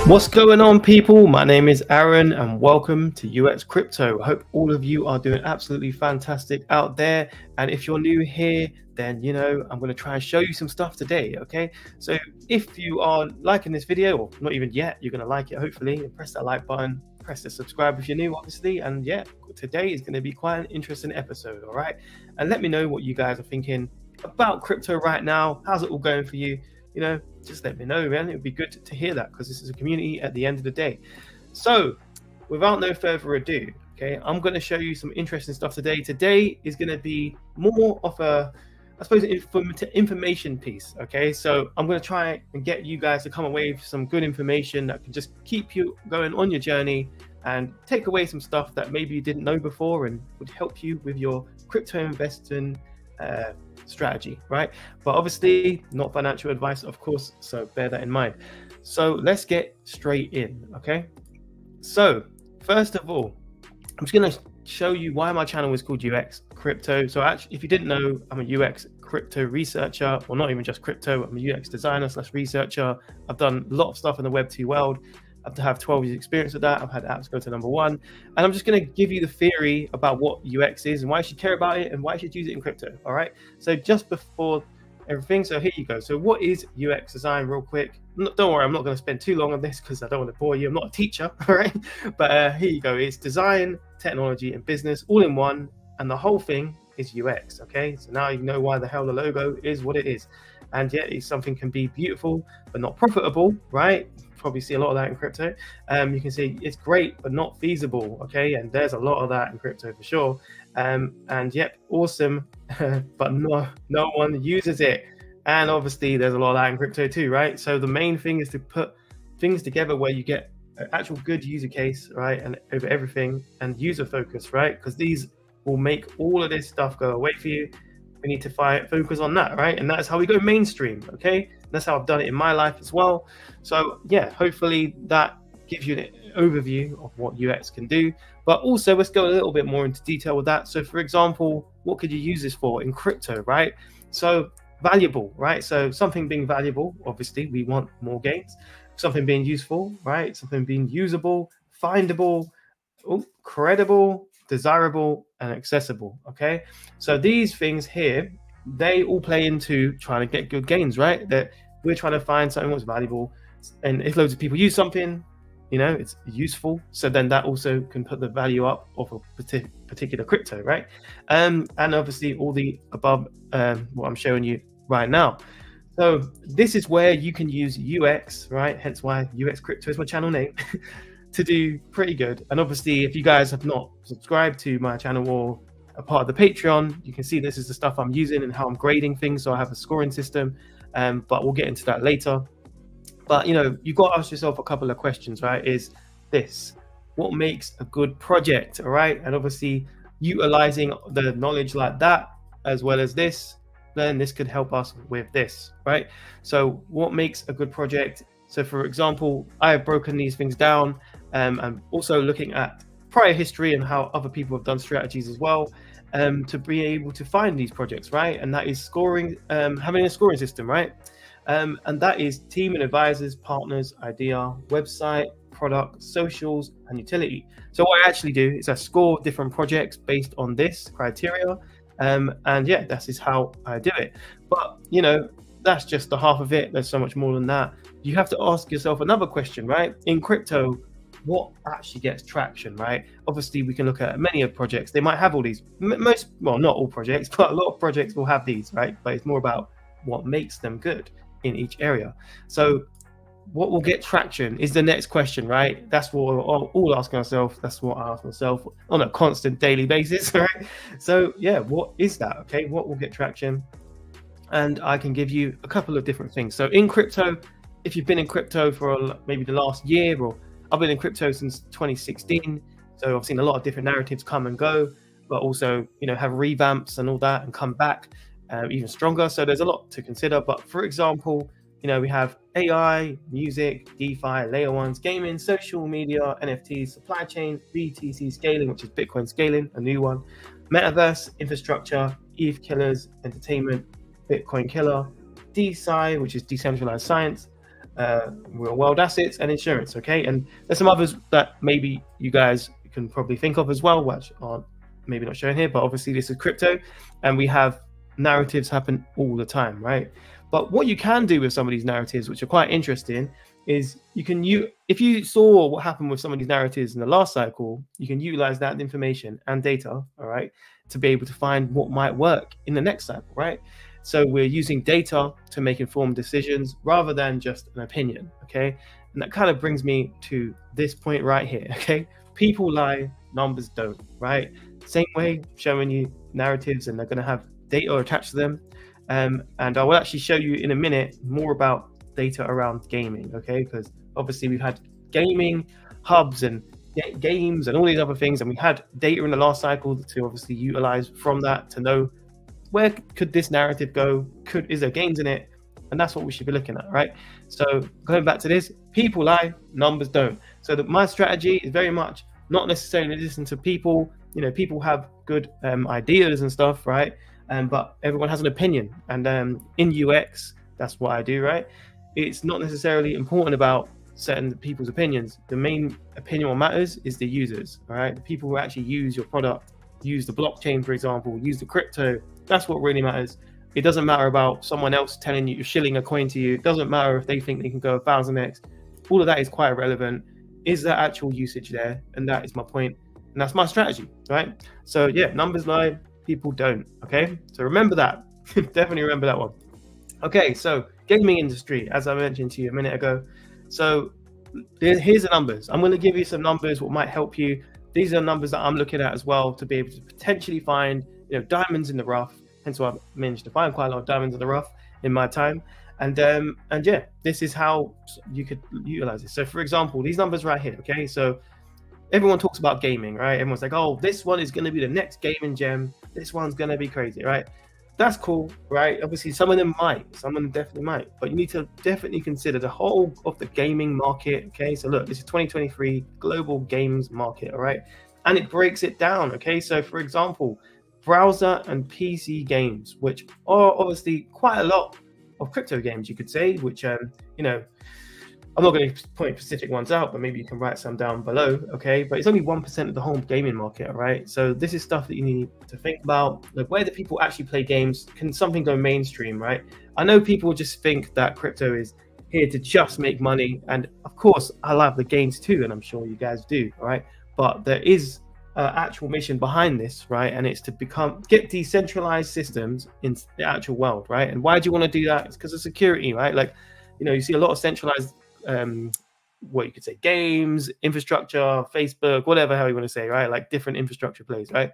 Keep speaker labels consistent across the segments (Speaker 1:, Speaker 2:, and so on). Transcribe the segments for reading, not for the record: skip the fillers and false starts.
Speaker 1: What's going on, people? My name is Aaron and welcome to UX Crypto. I hope all of you are doing absolutely fantastic out there. And if you're new here, then I'm going to try and show you some stuff today. Okay, so if you are liking this video, or not even yet, you're going to like it hopefully, and press that like button, press the subscribe if you're new, obviously. And yeah, today is going to be quite an interesting episode. All right, and let me know what you guys are thinking about crypto right now. How's it all going for you? Just let me know, man. It would be good to hear that, because this is a community at the end of the day. So without no further ado, okay, I'm going to show you some interesting stuff today. Today is going to be more of a, I suppose, information piece. Okay, so I'm going to try and get you guys to come away with some good information that can just keep you going on your journey and take away some stuff that maybe you didn't know before and would help you with your crypto investing strategy, right? But obviously not financial advice, of course, so bear that in mind. So let's get straight in. Okay, so first of all, I'm just going to show you why my channel is called UX Crypto. So actually, if you didn't know, I'm a UX crypto researcher, or not even just crypto, I'm a UX designer / researcher. I've done a lot of stuff in the Web2 world. I have 12 years experience with that. I've had apps go to #1, and I'm just going to give you the theory about what UX is and why you should care about it and why you should use it in crypto. All right, so just before everything, so here you go. So what is UX design, real quick? Don't worry, I'm not going to spend too long on this because I don't want to bore you. I'm not a teacher, all right? But here you go. It's design, technology, and business all in one, and the whole thing is UX. Okay, so now you know why the hell the logo is what it is. And yet, if something can be beautiful but not profitable, right? Probably see a lot of that in crypto. You can see it's great but not feasible. Okay, and there's a lot of that in crypto for sure. And yep, awesome, but no one uses it. And obviously there's a lot of that in crypto too, right? So the main thing is to put things together where you get an actual good user case, right, and over everything, and user focus, right? Because these will make all of this stuff go away for you. We need to focus on that, right? And that's how we go mainstream. Okay, that's how I've done it in my life as well. So yeah, hopefully that gives you an overview of what UX can do. But also, let's go a little bit more into detail with that. So for example, what could you use this for in crypto, right? So valuable, right? So something being valuable, obviously we want more gains. Something being useful, right? Something being usable, findable, credible, desirable, and accessible. Okay, so these things here, they all play into trying to get good gains, right? That we're trying to find something that's valuable, and if loads of people use something, it's useful, so then that also can put the value up of a particular crypto, right? And obviously all the above, what I'm showing you right now. So this is where you can use UX, right? Hence why UX Crypto is my channel name. To do pretty good. And obviously, if you guys have not subscribed to my channel or a part of the Patreon, you can see this is the stuff I'm using and how I'm grading things. So I have a scoring system, but we'll get into that later. But you've got to ask yourself a couple of questions, right? Is this what makes a good project? All right, and obviously utilizing the knowledge like that as well as this, then this could help us with this, right? So what makes a good project? So for example, I have broken these things down, and also looking at prior history and how other people have done strategies as well, to be able to find these projects, right? And that is scoring, having a scoring system, right? And that is team and advisors, partners, idea, website, product, socials, and utility. So what I actually do is I score different projects based on this criteria. And yeah, that is how I do it. But, you know, that's just the half of it. There's so much more than that. You have to ask yourself another question, right? In crypto, what actually gets traction, right? Obviously, we can look at many of projects. They might have all these, well, not all projects, but a lot of projects will have these, right? But it's more about what makes them good in each area. So what will get traction is the next question, right? That's what we're all asking ourselves. That's what I ask myself on a constant daily basis, right? So yeah, what is that? Okay, what will get traction? And I can give you a couple of different things. So in crypto, if you've been in crypto for maybe the last year, or I've been in crypto since 2016, so I've seen a lot of different narratives come and go, but also, you know, have revamps and all that and come back even stronger. So there's a lot to consider. But for example, you know, we have AI, music, DeFi, layer ones, gaming, social media, NFTs, supply chain, BTC scaling, which is Bitcoin scaling, a new one, metaverse, infrastructure, ETH killers, entertainment, Bitcoin killer, DeSci, which is decentralized science, real world assets, and insurance. Okay, and there's some others that maybe you guys can probably think of as well, which are maybe not shown here, but obviously this is crypto, and we have narratives happen all the time, right? But what you can do with some of these narratives, which are quite interesting, is if you saw what happened with some of these narratives in the last cycle, you can utilize that information and data, all right, to be able to find what might work in the next cycle, right? So we're using data to make informed decisions rather than just an opinion, okay? And that kind of brings me to this point right here, okay? People lie, numbers don't, right? Same way, showing you narratives and they're going to have data attached to them. And I will actually show you in a minute more about data around gaming, okay? Because obviously we've had gaming hubs and games and all these other things, and we had data in the last cycle to obviously utilize from that to know where could this narrative go? Is there gains in it? And that's what we should be looking at, right? So going back to this, people lie, numbers don't. So my strategy is very much not necessarily listen to people. You know, people have good ideas and stuff, right? But everyone has an opinion. And in UX, that's what I do, right? It's not necessarily important about certain people's opinions. The main opinion what matters is the users, all right? The people who actually use your product, use the blockchain, for example, use the crypto. That's what really matters. It doesn't matter about someone else telling you, shilling a coin to you. It doesn't matter if they think they can go 1,000x. All of that is quite irrelevant. Is there actual usage there? And that is my point. And that's my strategy, right? So yeah, numbers lie, people don't, okay? So remember that. Definitely remember that one. Okay, so gaming industry, as I mentioned to you a minute ago. So here's the numbers. I'm going to give you some numbers what might help you. These are numbers that I'm looking at as well to be able to potentially find, you know, diamonds in the rough. Hence why I've managed to find quite a lot of diamonds in the rough in my time. And yeah, this is how you could utilize this. So for example, these numbers right here, okay? So everyone talks about gaming, right? Everyone's like, oh, this one is going to be the next gaming gem. This one's going to be crazy, right? That's cool, right? Obviously, some of them might. Some of them definitely might. But you need to definitely consider the whole of the gaming market, okay? So look, this is 2023 global games market, all right? And it breaks it down, okay? So for example, browser and PC games, which are obviously quite a lot of crypto games, you could say, which, you know, I'm not going to point specific ones out, but maybe you can write some down below, okay? But it's only 1% of the whole gaming market, right? So this is stuff that you need to think about. Like, where do people actually play games? Can something go mainstream, right? I know people just think that crypto is here to just make money. And of course, I love the gains too, and I'm sure you guys do, all right? But there is an actual mission behind this, right? And it's to get decentralized systems in the actual world, right? And why do you want to do that? It's because of security, right? Like, you know, you see a lot of centralized what you could say, games, infrastructure, Facebook, whatever hell you want to say, right? Like different infrastructure plays, right?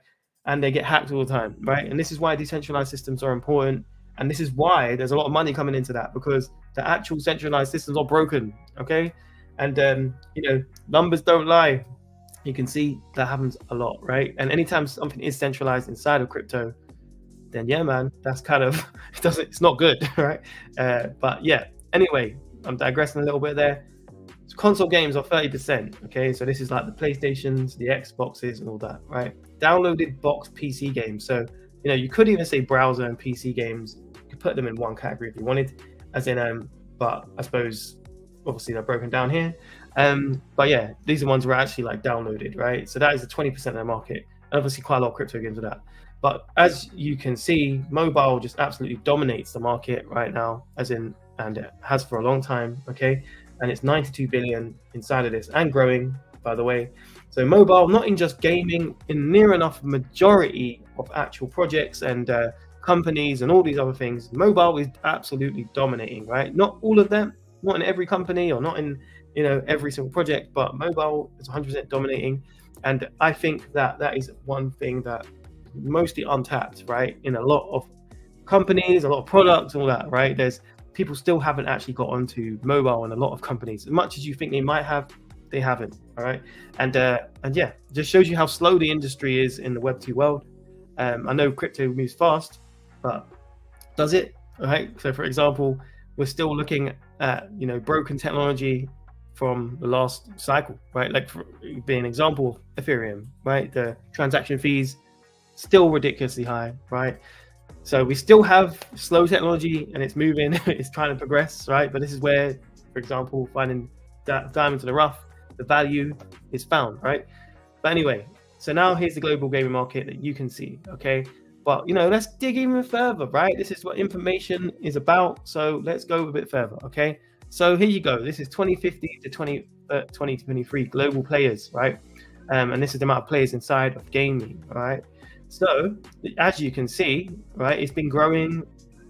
Speaker 1: And they get hacked all the time, right? And this is why decentralized systems are important. And this is why there's a lot of money coming into that, because the actual centralized systems are broken, okay? And, you know, numbers don't lie. You can see that happens a lot, right? And anytime something is centralized inside of crypto, then yeah, man, that's kind of, it's not good, right? But yeah, anyway, I'm digressing a little bit there. So console games are 30%, okay? So this is like the PlayStations, the Xboxes, and all that, right? Downloaded box PC games. So, you know, you could even say browser and PC games. You could put them in one category if you wanted. as in but I suppose obviously they're broken down here. But yeah, these are ones where actually like downloaded, right? So that is the 20% of the market. Obviously quite a lot of crypto games with that. But as you can see, mobile just absolutely dominates the market right now, and it has for a long time, okay? And it's 92 billion inside of this and growing, by the way. So mobile, not in just gaming, in near enough majority of actual projects and companies and all these other things, mobile is absolutely dominating, right? Not all of them, not in every company or not in every single project, but mobile is 100% dominating. And I think that is one thing that mostly untapped, right? In a lot of companies, a lot of products, all that, right? There's people still haven't actually got onto mobile in a lot of companies. As much as you think they might have, they haven't. All right. And yeah, just shows you how slow the industry is in the Web2 world. I know crypto moves fast, but does it? All right. So for example, we're still looking at broken technology from the last cycle, right? Like for being an example, Ethereum, right? The transaction fees still ridiculously high, right? So we still have slow technology and it's moving, it's trying to progress, right? But this is where, for example, finding that diamond in the rough, the value is found, right? But anyway, so now here's the global gaming market that you can see, okay? But let's dig even further, right? This is what information is about. So let's go a bit further, okay? So here you go. This is 2050 to 2023 global players, right? And this is the amount of players inside of gaming, right? So as you can see, right, it's been growing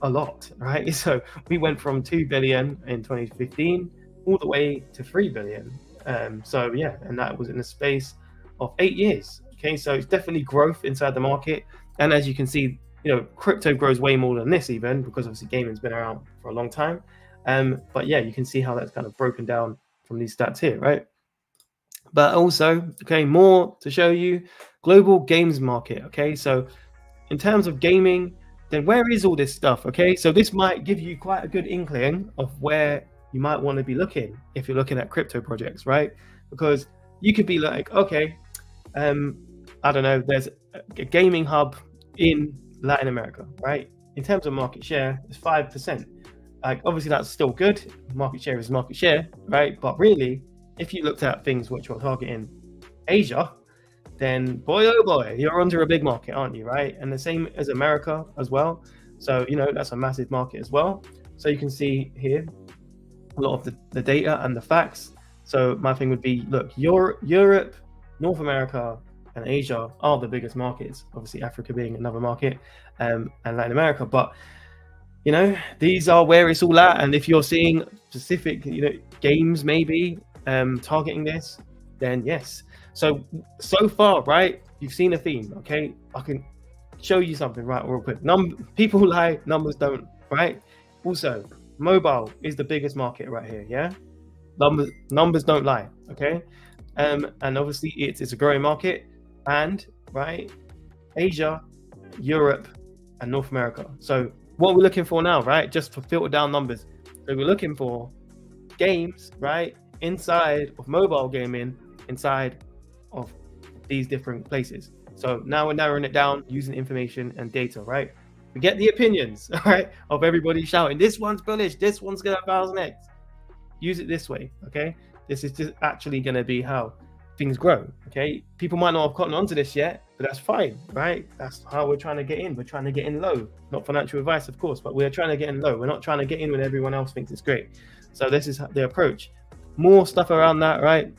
Speaker 1: a lot, right? So we went from 2 billion in 2015 all the way to 3 billion. So yeah, and that was in the space of 8 years. Okay, so it's definitely growth inside the market. And as you can see, crypto grows way more than this even, because obviously gaming's been around for a long time. But yeah, you can see how that's kind of broken down from these stats here, right? But also, okay, more to show you, global games market. Okay, so in terms of gaming, then where is all this stuff? Okay, so this might give you quite a good inkling of where you might want to be looking if you're looking at crypto projects, right? Because you could be like, okay, I don't know, there's a gaming hub in Latin America, right? In terms of market share, it's 5%. Like obviously that's still good. Market share is market share, right? But really, if you looked at things which are targeting Asia, then boy, oh boy, you're onto a big market, aren't you, right? And the same as America as well. So, that's a massive market as well. So you can see here a lot of the data and the facts. So my thing would be, look, Europe, North America, and Asia are the biggest markets. Obviously, Africa being another market, and Latin America. But these are where it's all at. And if you're seeing specific, games maybe targeting this, then yes. So far, right, you've seen a theme. Okay, I can show you something right real quick. People lie, numbers don't, right? Also, mobile is the biggest market right here. Yeah, numbers don't lie. Okay, and obviously it's a growing market, and right, Asia, Europe, and North America. So what we're looking for now, right, just to filter down numbers, so we're looking for games, right, inside of mobile gaming, inside of these different places. So now we're narrowing it down using information and data, right? We get the opinions, all right, of everybody shouting, this one's bullish, this one's gonna 1000x. Use it this way, okay? This is just actually gonna be how things grow, okay? People might not have gotten onto this yet, but that's fine, right? That's how we're trying to get in. We're trying to get in low. Not financial advice, of course, but we're trying to get in low. We're not trying to get in when everyone else thinks it's great. So this is the approach. More stuff around that, right?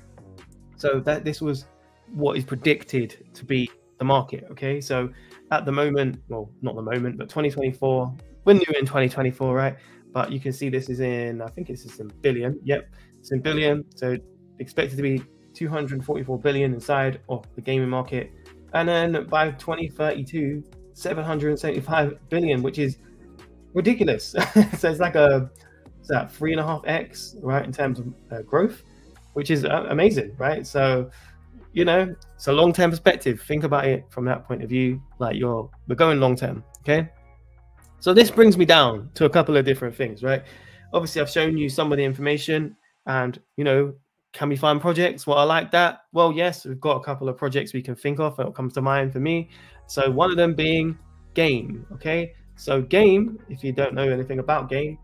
Speaker 1: So this was what is predicted to be the market, okay? So at the moment, well, not the moment, but 2024, we're new in 2024, right? But you can see this is in, I think this is in billion. Yep, it's in billion. So expected to be 244 billion inside of the gaming market. And then by 2032, 775 billion, which is ridiculous. So it's like it's that 3.5x, right, in terms of growth, which is amazing, right? So, it's a long-term perspective. Think about it from that point of view, like we're going long-term, okay? So this brings me down to a couple of different things, right? Obviously, I've shown you some of the information and, can we find projects? Well, I like that. Well, yes, we've got a couple of projects we can think of that comes to mind for me. So one of them being Game, okay? So Game, if you don't know anything about Game,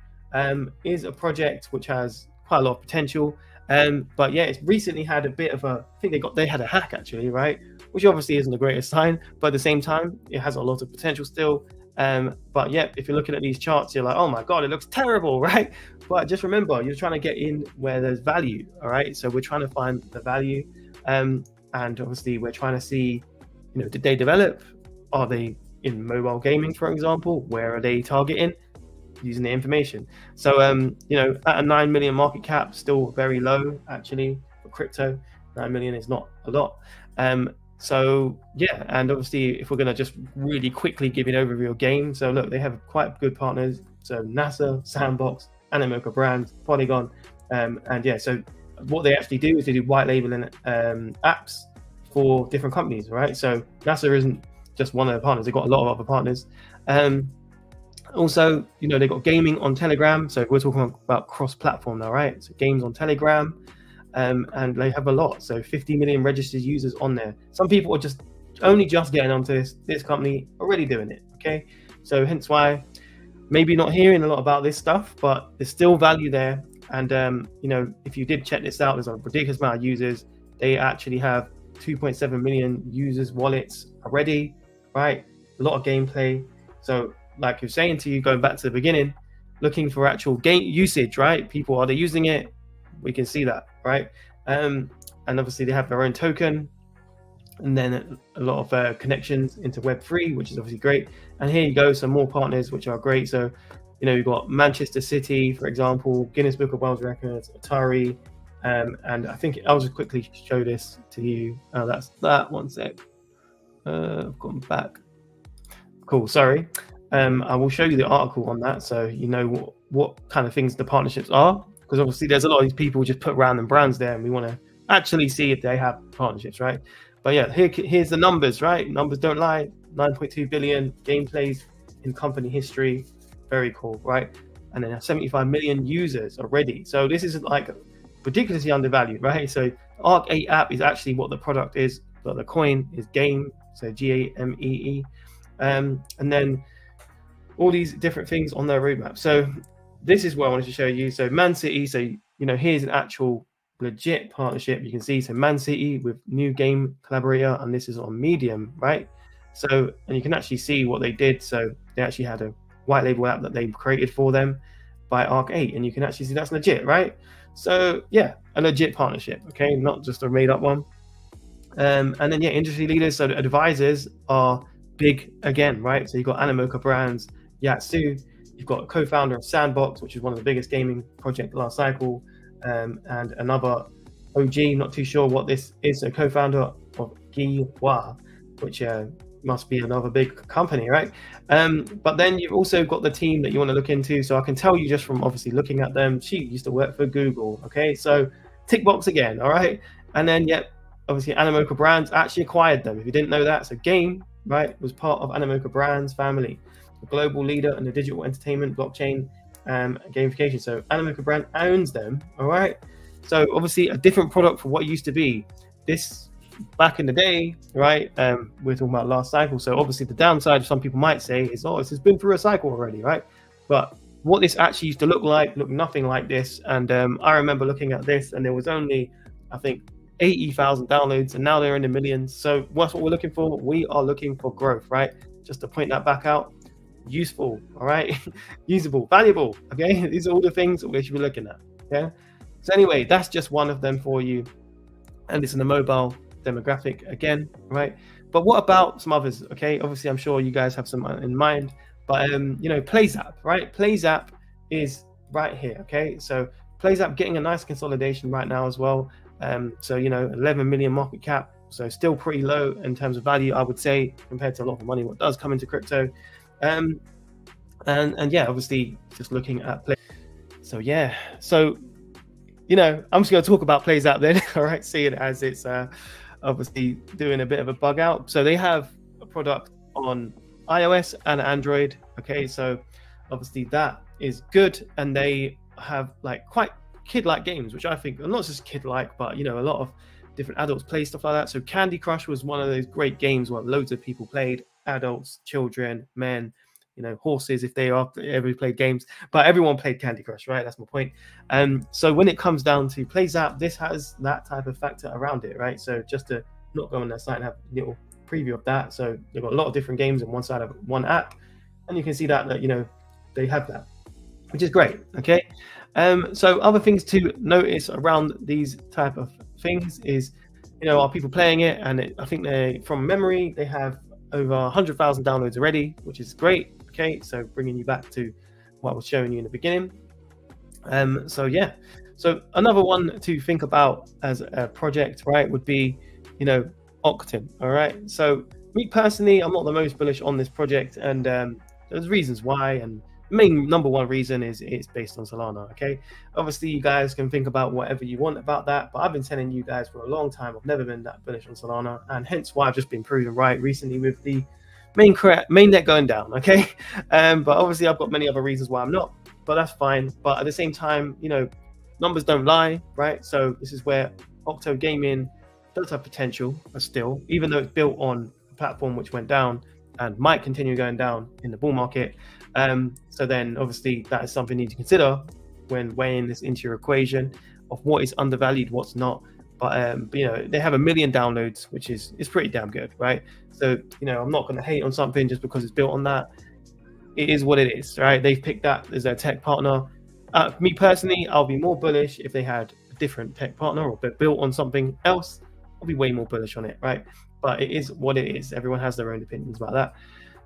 Speaker 1: is a project which has quite a lot of potential. But yeah, it's recently had a bit of a, I think they had a hack actually, right? Which obviously isn't the greatest sign, but at the same time, it has a lot of potential still. But yeah, if you're looking at these charts, you're like, oh my God, it looks terrible, right? But just remember, you're trying to get in where there's value, all right? So we're trying to find the value. And obviously we're trying to see, you know, did they develop? Are they in mobile gaming, for example? Where are they targeting? Using the information. So you know, at a 9 million market cap, still very low actually for crypto. 9 million is not a lot. So yeah, and obviously if we're going to just really quickly give an overview of game, so look, they have quite good partners, so NASA, Sandbox, Animoca Brands, Polygon, and yeah, so what they actually do is they do white labeling apps for different companies, right? So NASA isn't just one of their partners, they've got a lot of other partners. Also, you know, they've got gaming on Telegram. So we're talking about cross-platform now, right? So games on Telegram, and they have a lot. So 50 million registered users on there. Some people are just only just getting onto this company, already doing it, okay? So hence why maybe not hearing a lot about this stuff, but there's still value there. And, you know, if you did check this out, there's a ridiculous amount of users. They actually have 2.7 million users wallets already, right? A lot of gameplay. So like you're saying to you, going back to the beginning, looking for actual game usage, right? People, are they using it? We can see that, right? And obviously they have their own token, and then a lot of connections into Web3, which is obviously great. And here you go, some more partners, which are great. So, you know, you've got Manchester City, for example, Guinness Book of World Records, Atari, and I think I'll just quickly show this to you. That's that, one sec. I've gone back. Cool, sorry. I will show you the article on that, so you know what kind of things the partnerships are, because obviously there's a lot of these people who just put random brands there, and we want to actually see if they have partnerships, right? But yeah, here's the numbers, right? Numbers don't lie. 9.2 billion gameplays in company history, very cool, right? And then 75 million users already. So this is like ridiculously undervalued, right? So Arc 8 app is actually what the product is, but the coin is game, so GAMEE, and then all these different things on their roadmap. So this is what I wanted to show you. So Man City, so you know, here's an actual legit partnership. You can see, so Man City with new game collaborator, and this is on Medium, right? So, and you can actually see what they did. So they actually had a white label app that they created for them by Arc 8, and you can actually see that's legit, right? So yeah, a legit partnership, okay, not just a made up one. And then yeah, industry leaders, so the advisors are big again, right? So you've got Animoca Brands, Yatsu, you've got a co-founder of Sandbox, which is one of the biggest gaming project last cycle, and another OG, not too sure what this is, a co-founder of Giwa, which must be another big company, right? But then you've also got the team that you want to look into. So I can tell you just from obviously looking at them, she used to work for Google, okay? So tick box again, all right? And then, yeah, obviously Animoca Brands actually acquired them, if you didn't know that. So Game, right, was part of Animoca Brands family, a global leader in the digital entertainment, blockchain, gamification. So Animoca Brand owns them, all right? So obviously a different product for what it used to be. This back in the day, right? We're talking about last cycle. So obviously the downside, some people might say, is, oh, it's been through a cycle already, right? But what this actually used to look like, looked nothing like this. And I remember looking at this, and there was only, I think, 80,000 downloads, and now they're in the millions. So what's what we're looking for? We are looking for growth, right? Just to point that back out. Useful, all right? Usable, valuable, okay? These are all the things that we should be looking at, okay? So anyway, that's just one of them for you. And it's in the mobile demographic again, right? But what about some others? Okay, obviously I'm sure you guys have some in mind, but you know, PlayZap, right? PlayZap is right here. Okay, so PlayZap getting a nice consolidation right now as well. So you know, 11 million market cap, so still pretty low in terms of value, I would say, compared to a lot of money what does come into crypto. And yeah, obviously just looking at play. So yeah, so you know, I'm just going to talk about PlayZap then. All right, see it as it's obviously doing a bit of a bug out. So they have a product on iOS and Android. Okay, so obviously that is good, and they have like quite kid-like games, which I think are not just kid-like, but you know, a lot of different adults play stuff like that. So Candy Crush was one of those great games where loads of people played, adults, children, men, you know, horses if they are ever played games, but everyone played Candy Crush, right? That's my point. So when it comes down to PlayZap, this has that type of factor around it, right? So just to not go on that site and have a little preview of that. So they've got a lot of different games on one side of one app, and you can see that you know, they have that, which is great. Okay. So other things to notice around these type of things is, you know, are people playing it? And I think they, from memory, they have over 100,000 downloads already, which is great. Okay, so bringing you back to what I was showing you in the beginning. So yeah, so another one to think about as a project, right, would be, you know, Octane. All right, so me personally, I'm not the most bullish on this project, and there's reasons why, and main number one reason is it's based on Solana. Okay, obviously you guys can think about whatever you want about that, but I've been telling you guys for a long time I've never been that bullish on Solana, and hence why I've just been proven right recently with the main net going down. Okay, but obviously I've got many other reasons why I'm not, but that's fine. But at the same time, you know, numbers don't lie, right? So this is where Octo Gaming does have potential, but still, even though it's built on a platform which went down and might continue going down in the bull market. So then obviously that is something you need to consider when weighing this into your equation of what is undervalued, what's not. But you know, they have 1 million downloads, which is pretty damn good, right? So, you know, I'm not going to hate on something just because it's built on that. It is what it is, right? They've picked that as their tech partner. Me personally, I'll be more bullish if they had a different tech partner or built on something else. I'll be way more bullish on it, right? But it is what it is. Everyone has their own opinions about that.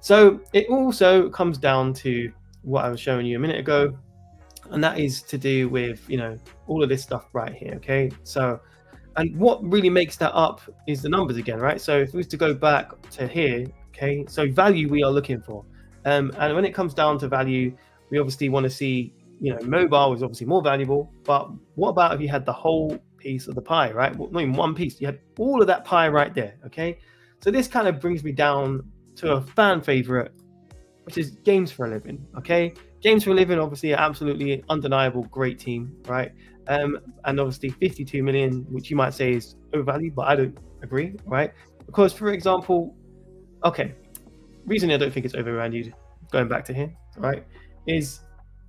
Speaker 1: So it also comes down to what I was showing you a minute ago, and that is to do with, you know, all of this stuff right here. Okay, so, and what really makes that up is the numbers again, right? So if we was to go back to here, okay, so value we are looking for, and when it comes down to value, we obviously want to see, you know, mobile is obviously more valuable, but what about if you had the whole piece of the pie, right? Well, not even one piece, you had all of that pie right there. Okay, so this kind of brings me down to a fan favorite, which is Games for a Living. Okay, Games for a Living, obviously, an absolutely undeniable great team, right? And obviously 52 million, which you might say is overvalued, but I don't agree, right? Because, for example, okay, reason I don't think it's overvalued, going back to here, right, is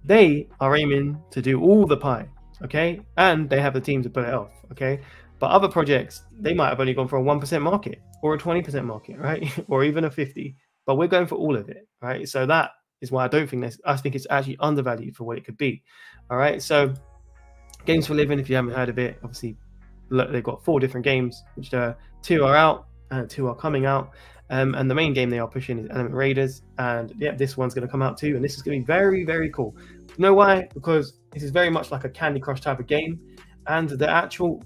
Speaker 1: they are aiming to do all the pie, okay, and they have the team to pull it off, okay. But other projects, they might have only gone for a 1% market or a 20% market, right? Or even a 50, but we're going for all of it, right? So that is why I don't think this, I think it's actually undervalued for what it could be. All right, so Games for Living, if you haven't heard of it, obviously look, they've got 4 different games, which 2 are out and 2 are coming out. And the main game they are pushing is Element Raiders, and yeah, this one's going to come out too, and this is going to be very, very cool. You know why? Because this is very much like a Candy Crush type of game, and the actual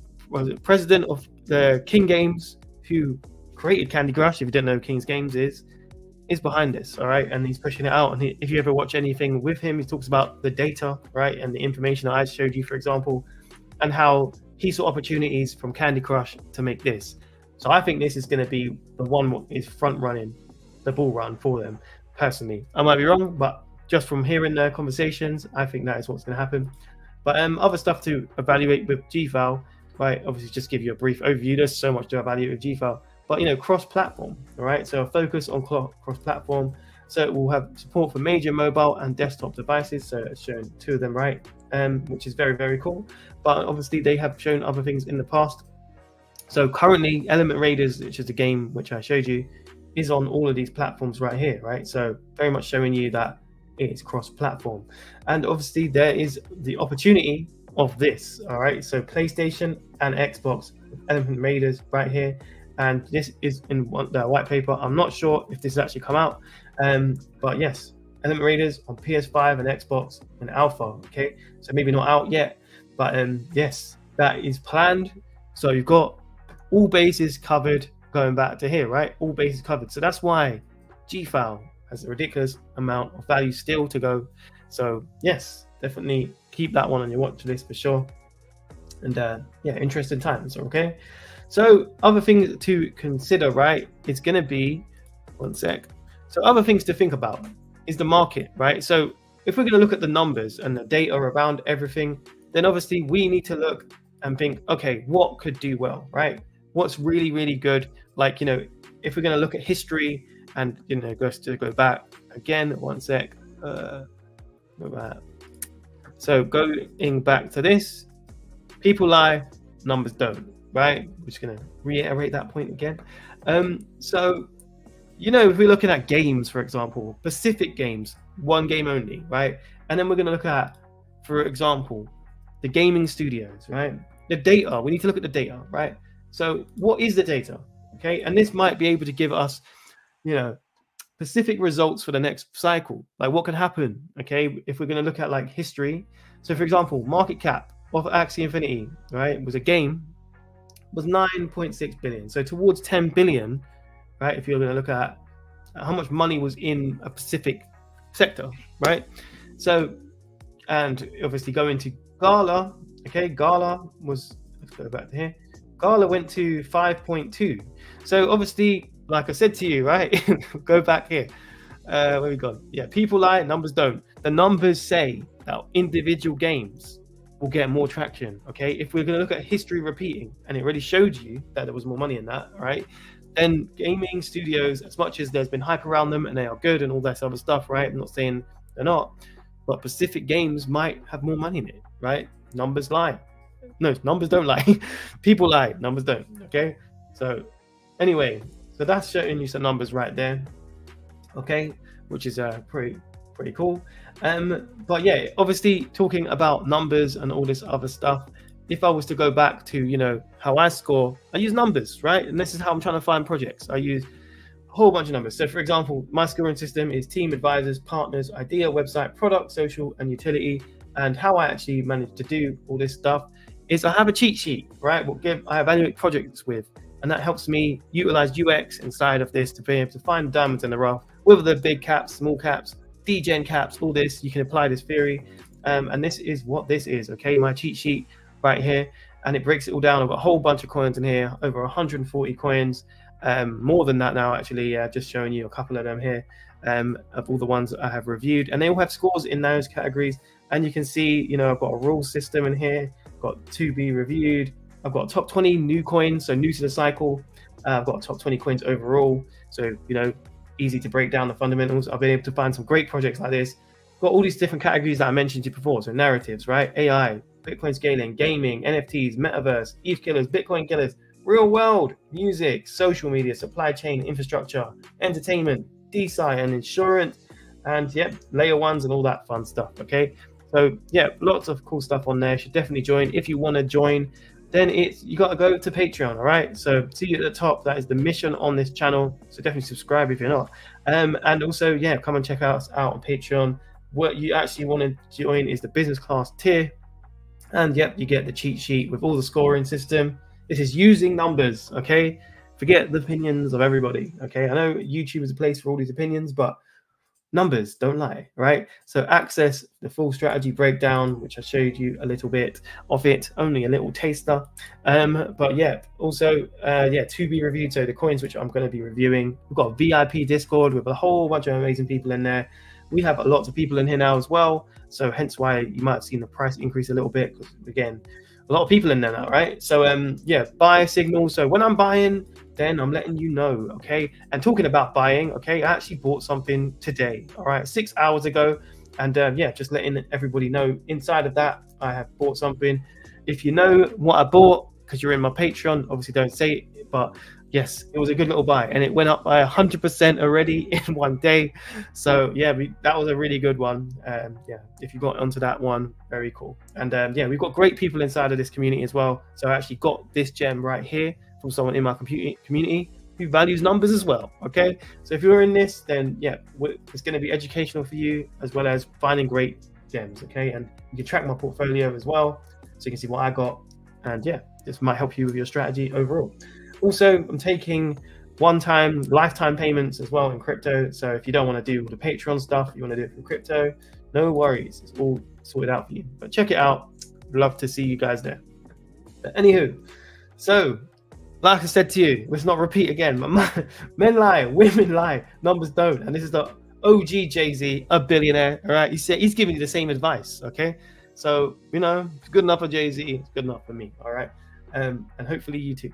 Speaker 1: president of the King Games, who created Candy Crush, if you don't know who King's Games is behind this. All right, and he's pushing it out. And if you ever watch anything with him, he talks about the data, right, and the information that I showed you, for example, and how he saw opportunities from Candy Crush to make this. So I think this is going to be the one that is front running the bull run for them. Personally, I might be wrong, but just from hearing their conversations, I think that is what's going to happen. But other stuff to evaluate with GFAL, right? Obviously, just give you a brief overview. There's so much to evaluate with GFAL, but you know, cross-platform, all right? So a focus on cross-platform. So it will have support for major mobile and desktop devices. So it's shown 2 of them, right? Which is very, very cool. But obviously, they have shown other things in the past. So currently, Element Raiders, which is a game which I showed you, is on all of these platforms right here, right? So very much showing you that it is cross-platform. And obviously, there is the opportunity of this, all right? So PlayStation and Xbox, Element Raiders right here. And this is in the white paper. I'm not sure if this has actually come out, but yes, Element Raiders on PS5 and Xbox in alpha, okay? So maybe not out yet, but yes, that is planned. So you've got all bases covered going back to here, right? All bases covered. So that's why GFAL has a ridiculous amount of value still to go. So yes, definitely keep that one on your watch list for sure. And yeah, interesting times, okay? So other things to consider, right? It's going to be, one sec. So other things to think about is the market, right? So if we're going to look at the numbers and the data around everything, then obviously we need to look and think, okay, what could do well, right? What's really, really good? Like, you know, if we're going to look at history And you know, just to go back again, one sec. Go back. So going back to this, people lie, numbers don't, right? We're just gonna reiterate that point again. So, you know, if we're looking at games, for example, specific games, one game only, right? And then we're gonna look at, for example, the gaming studios, right? The data, we need to look at the data, right? So what is the data? Okay, and this might be able to give us, you know, specific results for the next cycle, like what can happen, okay, if we're going to look at like history. So for example, market cap of Axie Infinity, right, was a game, was 9.6 billion. So towards 10 billion, right, if you're going to look at how much money was in a specific sector, right? So, and obviously go into Gala, okay, Gala was, let's go back to here, Gala went to 5.2. So obviously, like I said to you, right? Go back here. Where we gone? Yeah, people lie, numbers don't. The numbers say that individual games will get more traction. Okay, if we're going to look at history repeating, and it already showed you that there was more money in that, right? Then gaming studios, as much as there's been hype around them and they are good and all that other stuff, right? I'm not saying they're not, but specific games might have more money in it, right? Numbers lie. No, numbers don't lie. People lie, numbers don't. Okay, so anyway. So that's showing you some numbers right there, okay, which is pretty cool. But yeah, obviously talking about numbers and all this other stuff, if I was to go back to, you know, how I score, I use numbers, right? And this is how I'm trying to find projects. I use a whole bunch of numbers. So for example, my scoring system is team, advisors, partners, idea, website, product, social, and utility. And how I actually manage to do all this stuff is I have a cheat sheet, right? I evaluate projects with. And that helps me utilize UX inside of this to be able to find diamonds in the rough, whether they're big caps, small caps, degen caps, all this, you can apply this theory. And this is what this is, okay? My cheat sheet right here, and it breaks it all down. I've got a whole bunch of coins in here, over 140 coins, more than that now, actually, just showing you a couple of them here, of all the ones that I have reviewed. And they all have scores in those categories. And you can see, you know, I've got a rule system in here, got to be reviewed. I've got top 20 new coins, so new to the cycle. I've got top 20 coins overall, so, you know, easy to break down the fundamentals. I've been able to find some great projects like this. Got all these different categories that I mentioned to you before, so narratives, right? AI, Bitcoin scaling, gaming, NFTs, metaverse, ETH killers, Bitcoin killers, real world, music, social media, supply chain, infrastructure, entertainment, DeSci and insurance, and yep, layer ones and all that fun stuff, okay? So yeah, lots of cool stuff on there. You should definitely join. If you want to join, then you got to go to Patreon, all right? So see you at the top. That is the mission on this channel. So definitely subscribe if you're not. And also, yeah, come and check us out on Patreon. What you actually want to join is the business class tier. And yep, you get the cheat sheet with all the scoring system. This is using numbers, okay? Forget the opinions of everybody, okay? I know YouTube is a place for all these opinions, but numbers don't lie, right? So access the full strategy breakdown, which I showed you a little bit of it, only a little taster. But yeah, also, yeah, to be reviewed. So the coins which I'm going to be reviewing, we've got a VIP Discord with a whole bunch of amazing people in there. We have lots of people in here now as well. So hence why you might have seen the price increase a little bit, because again, a lot of people in there now, right? So yeah, buy signal. So when I'm buying, then I'm letting you know, okay? And talking about buying, okay, I actually bought something today, all right, 6 hours ago. And yeah, just letting everybody know inside of that, I have bought something. If you know what I bought, because you're in my Patreon, obviously don't say it, but yes, it was a good little buy. And it went up by 100% already in one day. So yeah, that was a really good one. Yeah, if you got onto that one, very cool. And yeah, we've got great people inside of this community as well. So I actually got this gem right here from someone in my community who values numbers as well, okay? So if you're in this, then yeah, it's going to be educational for you, as well as finding great gems, okay? And you can track my portfolio as well, so you can see what I got. And yeah, this might help you with your strategy overall. Also, I'm taking one-time, lifetime payments as well in crypto. So if you don't want to do the Patreon stuff, you want to do it from crypto, no worries. It's all sorted out for you. But check it out. Love to see you guys there. But anywho, so like I said to you, let's not repeat again. Men lie, women lie, numbers don't. And this is the OG JayZ, a billionaire. All right, he's giving you the same advice. Okay, so you know, it's good enough for JayZ. It's good enough for me. All right, and hopefully you too.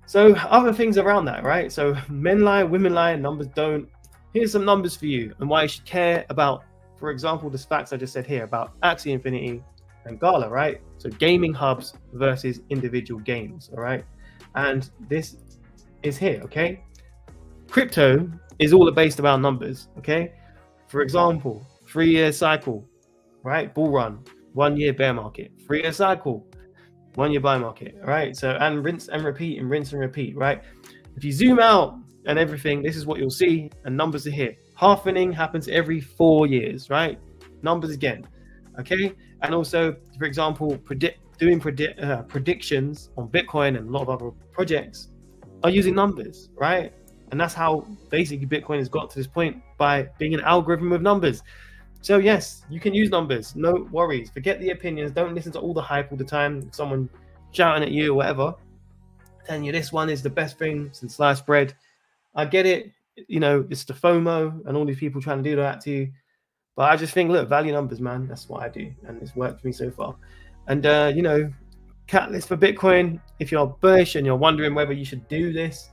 Speaker 1: So other things around that, right? So men lie, women lie, numbers don't. Here's some numbers for you and why you should care about, for example, the facts I just said here about Axie Infinity and Gala, right? So gaming hubs versus individual games, all right? And this is here, okay? Crypto is all based around numbers, okay? For example, 3-year cycle, right? Bull run, 1 year bear market, 3-year cycle, 1 year buy market, right? So, and rinse and repeat and rinse and repeat, right? If you zoom out and everything, this is what you'll see, and numbers are here. Halvening happens every 4 years, right? Numbers again, okay? And also, for example, doing predictions on Bitcoin and a lot of other projects are using numbers, right? And that's how basically Bitcoin has got to this point, by being an algorithm with numbers. So yes, you can use numbers, no worries. Forget the opinions. Don't listen to all the hype all the time. Someone shouting at you or whatever, telling you this one is the best thing since sliced bread. I get it. You know, it's the FOMO and all these people trying to do that to you. But I just think, look, value numbers, man. That's what I do. And it's worked for me so far. And, you know, catalyst for Bitcoin, if you're bullish and you're wondering whether you should do this,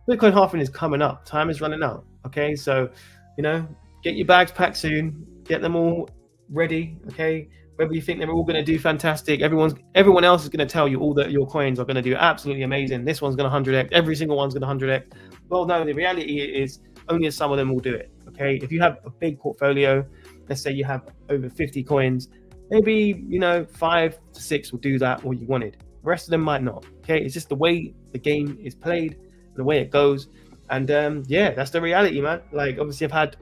Speaker 1: Bitcoin halving is coming up. Time is running out. Okay. So, you know, get your bags packed soon. Get them all ready, okay? Whether you think they're all going to do fantastic, everyone else is going to tell you all that your coins are going to do absolutely amazing. This one's going to 100x. Every single one's going to 100x. Well, no, the reality is only some of them will do it, okay? If you have a big portfolio, let's say you have over 50 coins, maybe, you know, 5 to 6 will do that what you wanted. The rest of them might not, okay? It's just the way the game is played, the way it goes. And yeah, that's the reality, man. Like, obviously, I've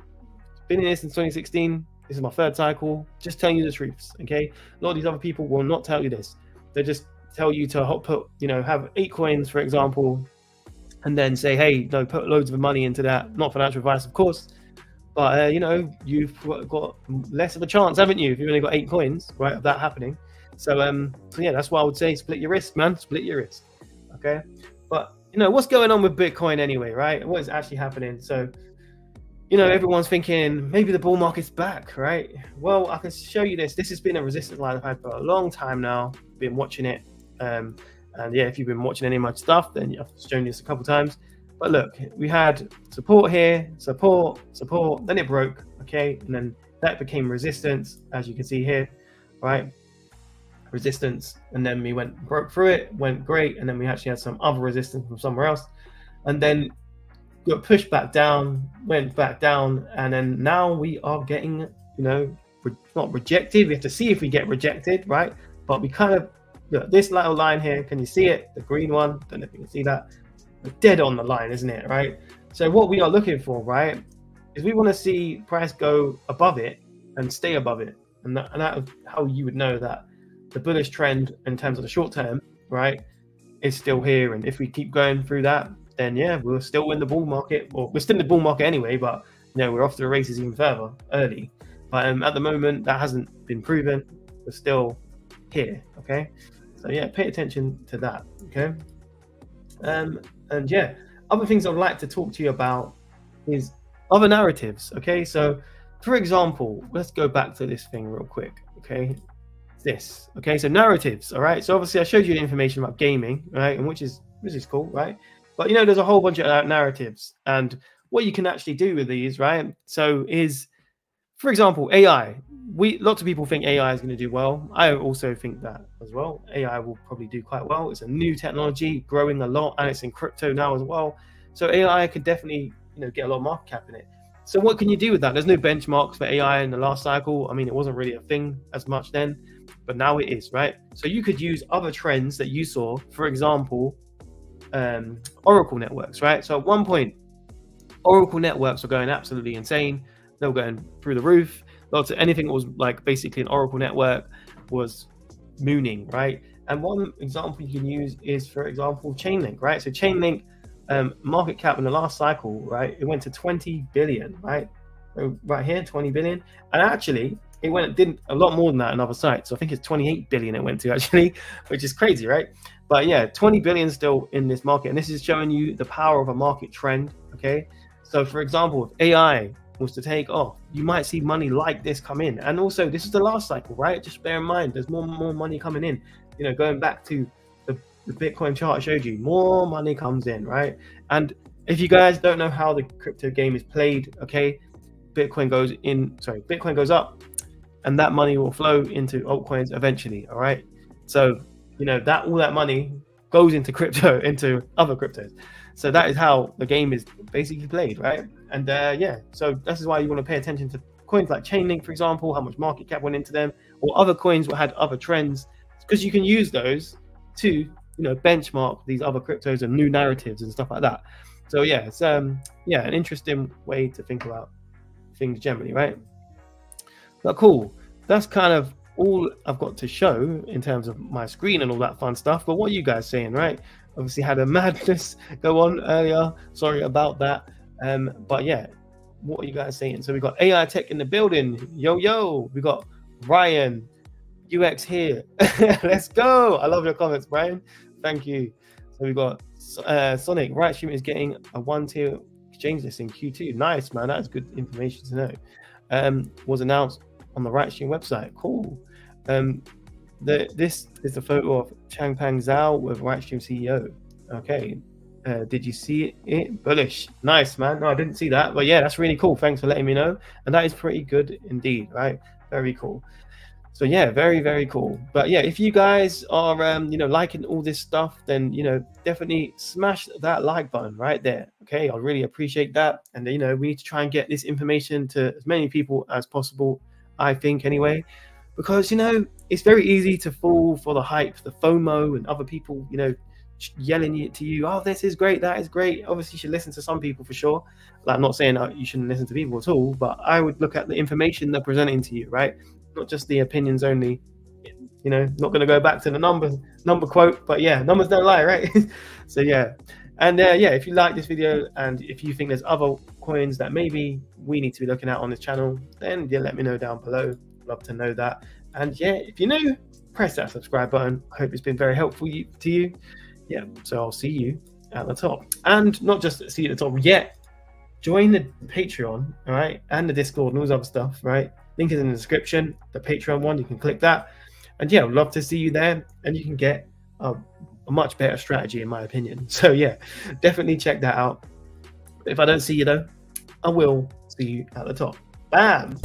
Speaker 1: been in this since 2016. This is my 3rd cycle. Just telling you the truths, okay? A lot of these other people will not tell you this. They just tell you to put, you know, have 8 coins, for example, and then say, hey, no, put loads of money into that. Not financial advice, of course, but you know, you've got less of a chance, haven't you, if you've only got 8 coins, right, of that happening. So, so yeah, that's why I would say split your risk, man. Split your risk, okay? But you know, what's going on with Bitcoin anyway, right? What is actually happening? So, you know, everyone's thinking maybe the bull market's back, right? Well, I can show you this. This has been a resistance line I've had for a long time now. Been watching it. And yeah, if you've been watching any of my stuff, then I've shown you this a couple times. But look, we had support here, support, then it broke, okay? And then that became resistance, as you can see here, right? Resistance, and then we broke through it, went great, and then we actually had some other resistance from somewhere else. And then got pushed back down, went back down, and then now we are getting, you know, not rejected. We have to see if we get rejected, right? But we kind of, look, this little line here, can you see it? The green one, don't know if you can see that. We're dead on the line, isn't it, right? So what we are looking for, right, is we want to see price go above it and stay above it. And that is how you would know that the bullish trend in terms of the short term, right, is still here. And if we keep going through that, then yeah, we'll still in the bull market, or we're still in the bull market anyway, but you know, we're off to the races even further early. But at the moment, that hasn't been proven. We're still here, okay? So yeah, pay attention to that, okay? And yeah, other things I'd like to talk to you about is other narratives, okay? So for example, let's go back to this thing real quick, okay? This, okay? So narratives, all right? So obviously I showed you the information about gaming, right? And which is cool, right? But you know, there's a whole bunch of narratives, and what you can actually do with these, right? So is, for example, AI. Lots of people think AI is going to do well. I also think that as well. AI will probably do quite well. It's a new technology, growing a lot, and it's in crypto now as well. So AI could definitely, you know, get a lot of market cap in it. So what can you do with that? There's no benchmarks for AI in the last cycle. I mean, it wasn't really a thing as much then, but now it is, right? So you could use other trends that you saw, for example, Oracle networks, right? So at one point, Oracle networks were going absolutely insane. They were going through the roof. Lots of anything that was like basically an Oracle network was mooning, right? And one example you can use is, for example, Chainlink, right? So Chainlink market cap in the last cycle, right? It went to 20 billion, right? So right here, 20 billion. And actually, it did a lot more than that on other sites. So I think it's 28 billion it went to actually, which is crazy, right? But yeah, 20 billion still in this market. And this is showing you the power of a market trend, okay? So for example, if AI was to take off, you might see money like this come in. And also, this is the last cycle, right? Just bear in mind, there's more money coming in. You know, going back to the Bitcoin chart I showed you, more money comes in, right? And if you guys don't know how the crypto game is played, okay, Bitcoin goes up, and that money will flow into altcoins eventually. All right, so you know that all that money goes into crypto, into other cryptos. So that is how the game is basically played, right? And yeah, so this is why you want to pay attention to coins like Chainlink, for example, how much market cap went into them, or other coins that had other trends, because you can use those to benchmark these other cryptos and new narratives and stuff like that. So yeah, it's yeah, an interesting way to think about things generally, right? But cool, that's kind of all I've got to show in terms of my screen and all that fun stuff. But what are you guys saying, right? Obviously had a madness go on earlier, sorry about that. But yeah, what are you guys saying? So we got AI Tech in the building, yo, we got Ryan UX here. Let's go. I love your comments, Brian, thank you. So we got Sonic, Right Stream is getting a 1-tier exchange list in Q2. Nice, man, that's good information to know. Was announced on the Right Stream website. Cool. This is the photo of Changpeng Zhao with Right Stream CEO. Okay, did you see it? Bullish. Nice, man. No, I didn't see that, but yeah, that's really cool. Thanks for letting me know. And that is pretty good indeed, right? Very cool. So yeah, very, very cool. But yeah, if you guys are liking all this stuff, then definitely smash that like button right there. Okay, I really appreciate that. And we need to try and get this information to as many people as possible, I think, anyway, because it's very easy to fall for the hype, the FOMO, and other people yelling it to you, oh, this is great, that is great. Obviously you should listen to some people for sure. Like, I'm not saying you shouldn't listen to people at all, but I would look at the information they're presenting to you, right? Not just the opinions only. Not going to go back to the number quote, but yeah, numbers don't lie, right? So yeah, and yeah, if you like this video and if you think there's other coins that maybe we need to be looking at on this channel, then yeah, let me know down below. Love to know that. And yeah, if you're new, press that subscribe button. I hope it's been very helpful to you. Yeah, so I'll see you at the top. And not just see you at the top yet, join the Patreon, all right, and the Discord and all this other stuff, right? Link is in the description. The Patreon one, you can click that. And yeah, I'd love to see you there, and you can get a much better strategy, in my opinion. So yeah, definitely check that out. If I don't see you though, I will see you at the top. Bam!